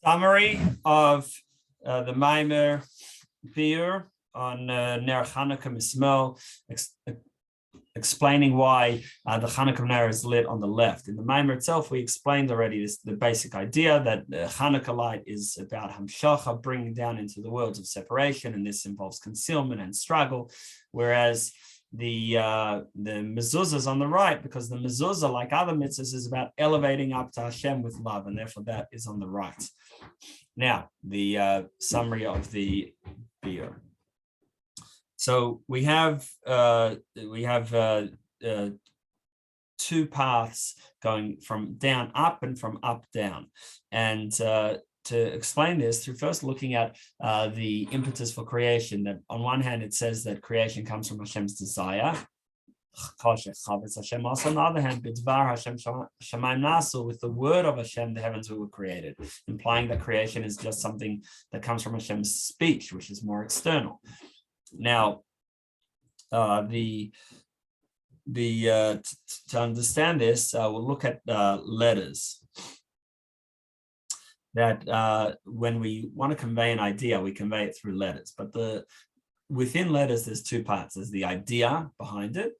Summary of the Maamer Biur on Chanukah Mismel, explaining why the Chanukah Ner is lit on the left. In the Maamer itself, we explained already the basic idea that the Chanukah light is about Hamshacha, bringing down into the worlds of separation, and this involves concealment and struggle, whereas the mezuzah is on the right, because the mezuzah, like other mitzvahs, is about elevating up to Hashem with love, and therefore that is on the right. Now, the summary of the Biur. So we have two paths going from down up and from up down, and to explain this, through first looking at the impetus for creation, that on one hand it says that creation comes from Hashem's desire. On the other hand, bidvar Hashem shamim na'sу, with the word of Hashem the heavens were created, implying that creation is just something that comes from Hashem's speech, which is more external. Now, to understand this, we'll look at letters. That when we want to convey an idea, we convey it through letters. But within letters, there's two parts. There's the idea behind it,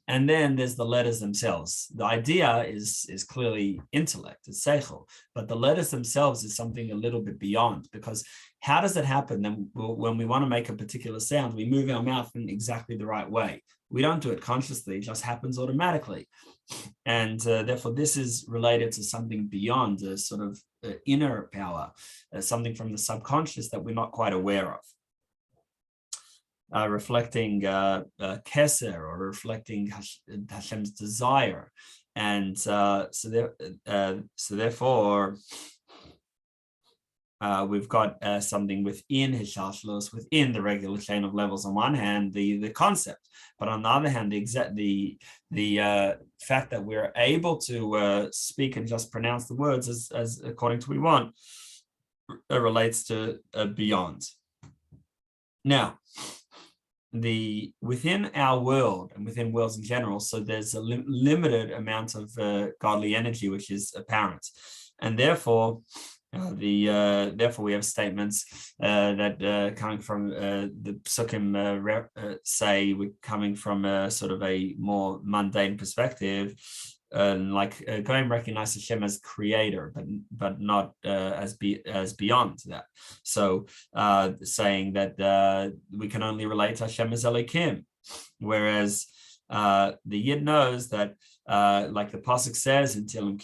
and then there's the letters themselves. The idea is clearly intellect, it's seichel, but the letters themselves is something a little bit beyond, because how does it happen? Then when we want to make a particular sound, we move our mouth in exactly the right way. We don't do it consciously, it just happens automatically. And therefore, this is related to something beyond a sort of inner power, something from the subconscious that we're not quite aware of. Reflecting keser, or reflecting Hashem's desire. And so therefore, we've got something within Hishashlos, within the regular chain of levels. On one hand, the concept, but on the other hand, the fact that we're able to speak and just pronounce the words as according to what we want, relates to beyond. Now, within our world and within worlds in general, so there's a limited amount of godly energy which is apparent, and therefore therefore we have statements that coming from the psukim say, we're coming from a sort of a more mundane perspective, like going recognize Hashem as creator, but not as beyond that. So saying that we can only relate to Hashem as Elokim, whereas the Yid knows that, like the pasuk says in Tilim,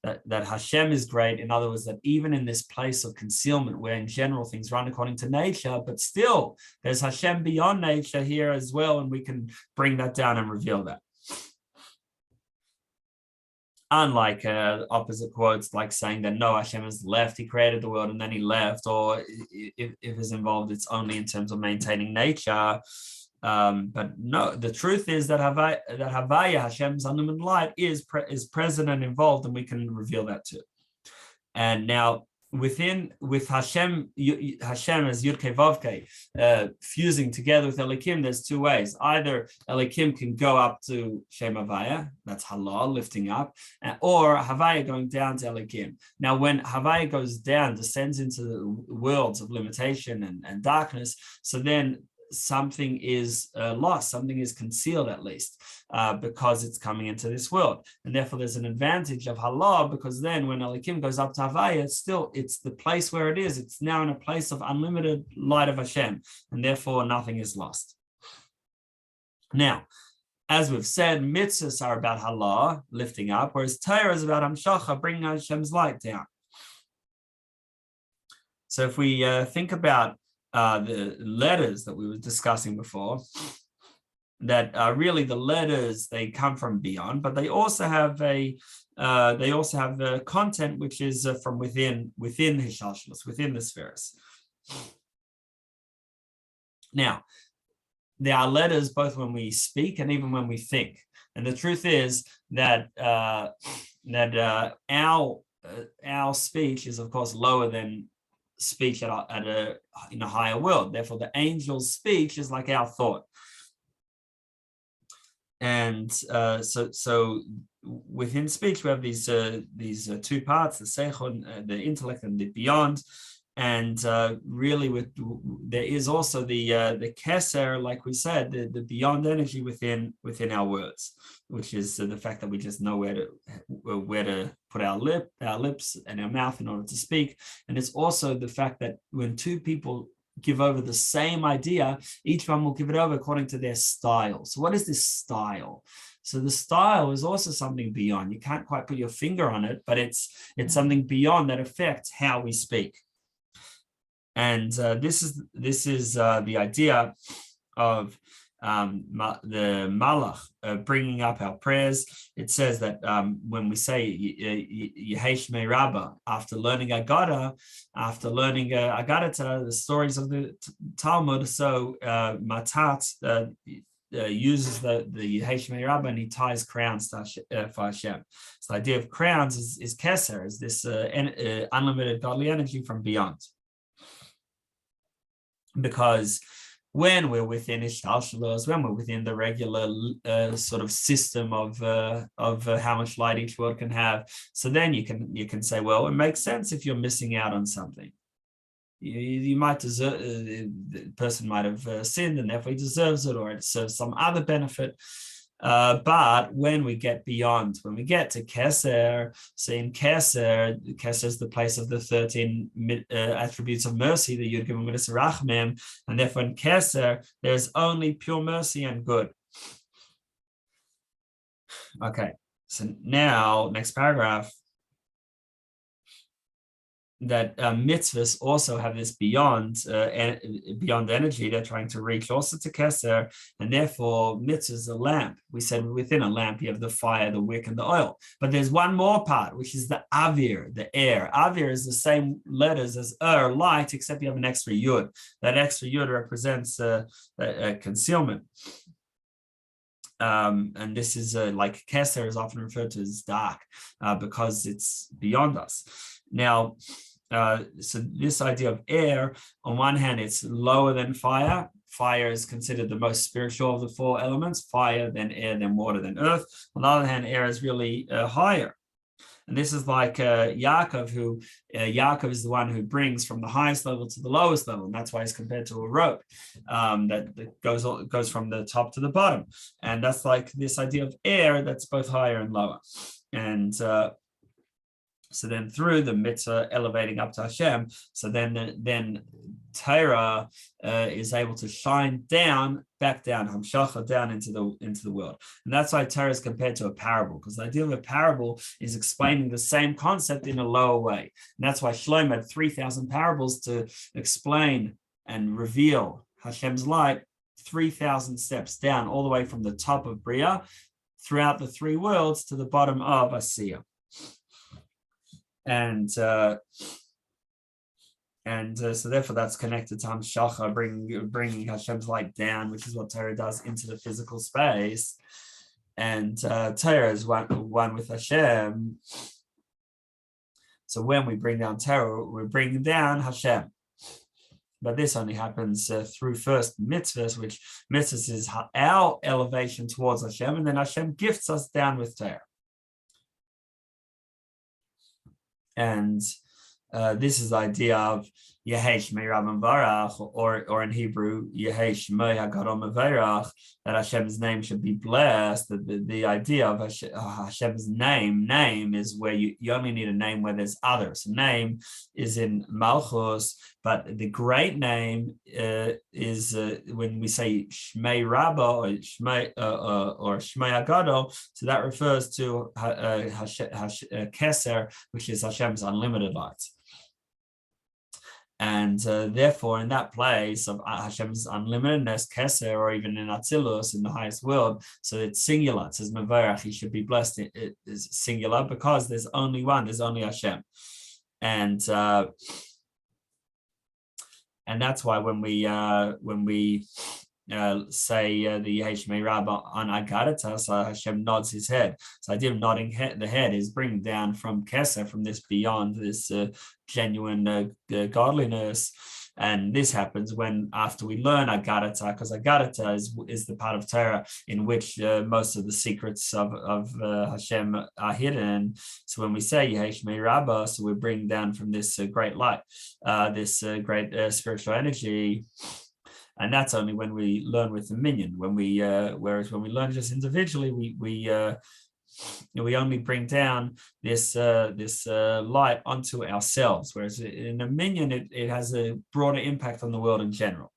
that Hashem is great. In other words, that even in this place of concealment, where in general things run according to nature, but still there's Hashem beyond nature here as well, and we can bring that down and reveal that. Unlike opposite quotes, like saying that no, Hashem has left, he created the world and then he left, or if it's involved, it's only in terms of maintaining nature. But no, the truth is that Havaya, Hashem's unlimited light, is present and involved, and we can reveal that too. And now, with Hashem as Yud-Kei Vav-Kei, fusing together with Elokim, there's two ways. Either Elokim can go up to Shem Havaya, that's halal, lifting up, or Havaya going down to Elokim. Now, when Havaya goes down, descends into the worlds of limitation and darkness, so then something is lost, something is concealed at least, because it's coming into this world. And therefore there's an advantage of halal, because then when Elikim goes up to Havaya, it's the place where it is. It's now in a place of unlimited light of Hashem, and therefore nothing is lost. Now, as we've said, mitzvahs are about halal, lifting up, whereas Torah is about hamshacha, bringing Hashem's light down. So if we think about the letters that we were discussing before, that really the letters, they come from beyond, but they also have a content which is from within Hishashlos, within the spheres. Now, there are letters both when we speak and even when we think, and the truth is that our speech is of course lower than speech in a higher world. Therefore, the angel's speech is like our thought. And so within speech, we have these two parts: the seichel, the intellect, and the beyond. And really, there is also the keser, like we said, the beyond energy within our words, which is the fact that we just know where to put our lips and our mouth in order to speak. And it's also the fact that when two people give over the same idea, each one will give it over according to their style. So what is this style? So the style is also something beyond. You can't quite put your finger on it, but it's something beyond that affects how we speak. And this is the idea of the malach bringing up our prayers. It says that when we say Yehesh me Rabba, after learning Agada, the stories of the Talmud, so Matat uses the Yehesh me Rabba, and he ties crowns for Hashem. So the idea of crowns is keser, is this unlimited godly energy from beyond. Because when we're within ishtalshalos, when we're within the regular sort of system of how much light each word can have, so then you can say, well, it makes sense if you're missing out on something. You might deserve, the person might have sinned and therefore he deserves it, or it serves some other benefit. But when we get beyond, when we get to Keser, so in Keser is the place of the 13 attributes of mercy, the Yud Gimel Midas Rachmim, and therefore in Keser there's only pure mercy and good. Okay, so now next paragraph. That mitzvahs also have this beyond energy. They're trying to reach also to keser, and therefore mitzvah is a lamp. We said within a lamp you have the fire, the wick, and the oil. But there's one more part, which is the avir, the air. Avir is the same letters as light, except you have an extra yud. That extra yud represents concealment. And this is like keser is often referred to as dark because it's beyond us. Now, so this idea of air, on one hand, it's lower than fire. Fire is considered the most spiritual of the four elements: fire, then air, then water, then earth. On the other hand, air is really higher. And this is like Yaakov, who Yaakov is the one who brings from the highest level to the lowest level, and that's why he's compared to a rope that goes from the top to the bottom. And that's like this idea of air that's both higher and lower. And so then through the mitzvah elevating up to Hashem, so then Torah is able to shine back down, hamshacha, down into the world. And that's why Torah is compared to a parable, because the idea of a parable is explaining the same concept in a lower way. And that's why Shlomo had 3,000 parables to explain and reveal Hashem's light 3,000 steps down, all the way from the top of Bria throughout the three worlds to the bottom of Asiya. And so therefore that's connected to Hamshacha, bringing Hashem's light down, which is what Torah does, into the physical space. And Torah is one with Hashem. So when we bring down Torah, we're bringing down Hashem. But this only happens through first mitzvahs, which mitzvahs is our elevation towards Hashem, and then Hashem gifts us down with Torah. And this is the idea of Yehesh me Rabbi Varach, or in Hebrew, Yehesh me Hagadol Mevarach, that Hashem's name should be blessed. The idea of Hashem's name is where you only need a name where there's others. Name is in Malchus, but the great name is when we say Shmei Rabba or Shmei Hagadol, so that refers to Keser, which is Hashem's unlimited light. And therefore, in that place of Hashem's unlimitedness, Keser, or even in Atzilus, in the highest world, so it's singular. It says Mevarach, he should be blessed. It is singular because there's only one. There's only Hashem, and that's why when we say the Yehesh me Rabba on Agadata, so Hashem nods his head. So the idea of nodding the head is bringing down from Keser, from this beyond, this genuine godliness, And this happens when after we learn Agadata, because Agadata is the part of Torah in which most of the secrets of Hashem are hidden. So when we say Yehesh Me'Rabba, so we bring down from this great light, this great spiritual energy. And that's only when we learn with the minyan. Whereas when we learn just individually, we only bring down this light onto ourselves. Whereas in a minyan, it has a broader impact on the world in general.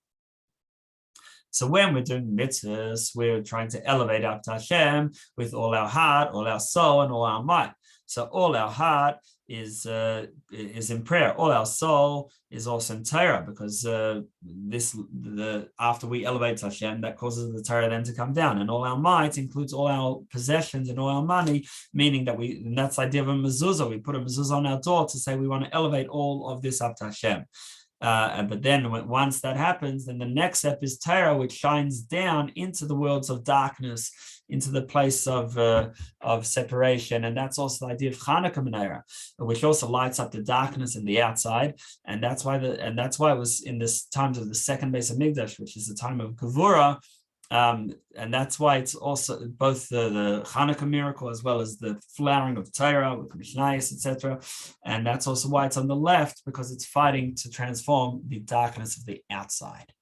So when we're doing mitzvahs, we're trying to elevate up to Hashem with all our heart, all our soul, and all our might. So all our heart is in prayer. All our soul is also in Torah, because after we elevate Hashem, that causes the Torah then to come down. And all our might includes all our possessions and all our money, meaning that and that's the idea of a mezuzah. We put a mezuzah on our door to say we want to elevate all of this up to Hashem. But then once that happens, then the next step is Torah, which shines down into the worlds of darkness, into the place of separation. And that's also the idea of Chanukah Maamer, which also lights up the darkness in the outside. And that's why it was in this times of the second base of Mikdash, which is the time of Gevurah. And that's why it's also both the Chanukah miracle as well as the flowering of Torah with Mishnayos, etc. And that's also why it's on the left, because it's fighting to transform the darkness of the outside.